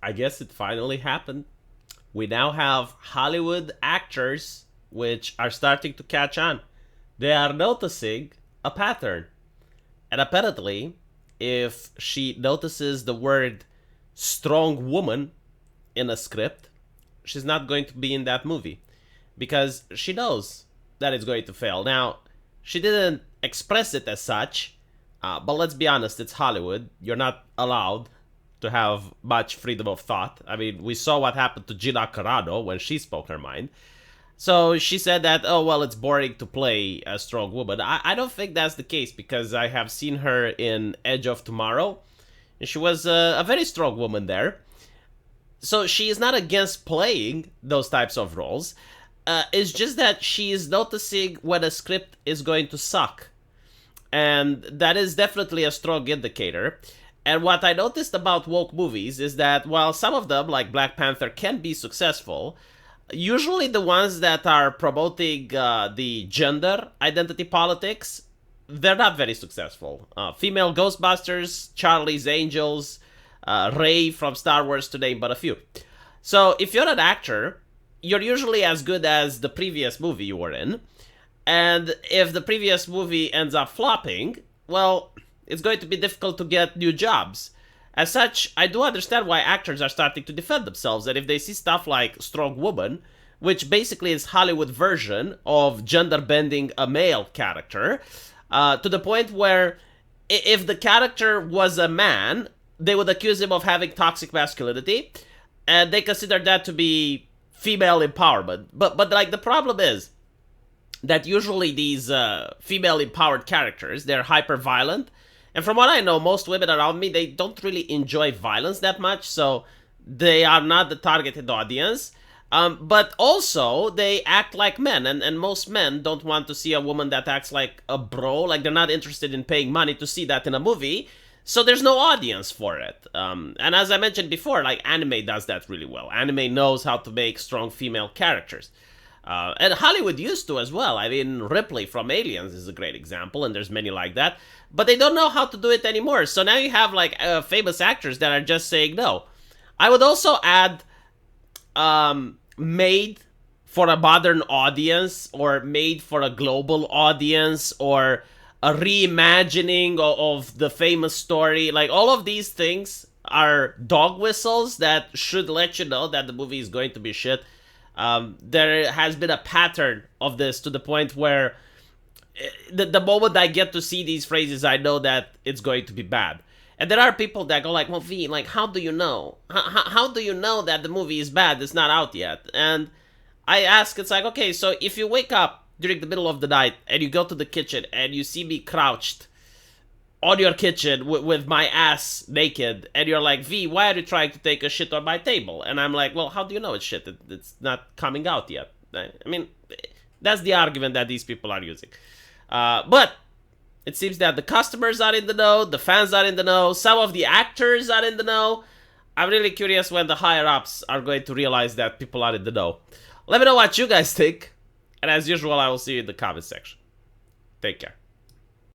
I guess it finally happened. We now have Hollywood actors which are starting to catch on. They are noticing a pattern. And apparently, if she notices the word strong woman in a script, she's not going to be in that movie because she knows that it's going to fail. Now, she didn't express it as such, but let's be honest, it's Hollywood. You're not allowed to have much freedom of thought. I mean, we saw what happened to Gina Carano when she spoke her mind. So she said that, oh, well, it's boring to play a strong woman. I don't think that's the case because I have seen her in Edge of Tomorrow, and she was a very strong woman there. So she is not against playing those types of roles. It's just that she is noticing when a script is going to suck. And that is definitely a strong indicator. And what I noticed about woke movies is that while some of them, like Black Panther, can be successful, usually the ones that are promoting the gender identity politics, they're not very successful. Female Ghostbusters, Charlie's Angels, Rey from Star Wars, to name but a few. So if you're an actor, you're usually as good as the previous movie you were in. And if the previous movie ends up flopping, well, it's going to be difficult to get new jobs. As such, I do understand why actors are starting to defend themselves, and if they see stuff like Strong Woman, which basically is Hollywood version of gender bending a male character, to the point where if the character was a man, they would accuse him of having toxic masculinity, and they consider that to be female empowerment. But like the problem is that usually these female empowered characters, they're hyper violent. And from what I know, most women around me, they don't really enjoy violence that much, so they are not the targeted audience. But also, they act like men, and most men don't want to see a woman that acts like a bro, like they're not interested in paying money to see that in a movie, so there's no audience for it. And as I mentioned before, like anime does that really well. Anime knows how to make strong female characters. And Hollywood used to as well. I mean, Ripley from Aliens is a great example, and there's many like that. But they don't know how to do it anymore. So now you have like famous actors that are just saying no. I would also add made for a modern audience, or made for a global audience, or a reimagining of the famous story. Like all of these things are dog whistles that should let you know that the movie is going to be shit. There has been a pattern of this to the point where the moment I get to see these phrases, I know that it's going to be bad. And there are people that go like, well, V, like, how do you know? How do you know that the movie is bad? It's not out yet. And I ask, it's like, okay, so if you wake up during the middle of the night and you go to the kitchen and you see me crouched on your kitchen with my ass naked, and you're like, V, why are you trying to take a shit on my table? And I'm like, well, how do you know it's shit? It's not coming out yet. I mean, that's the argument that these people are using. But it seems that the customers are in the know, the fans are in the know, some of the actors are in the know. I'm really curious when the higher-ups are going to realize that people are in the know. Let me know what you guys think. And as usual, I will see you in the comment section. Take care.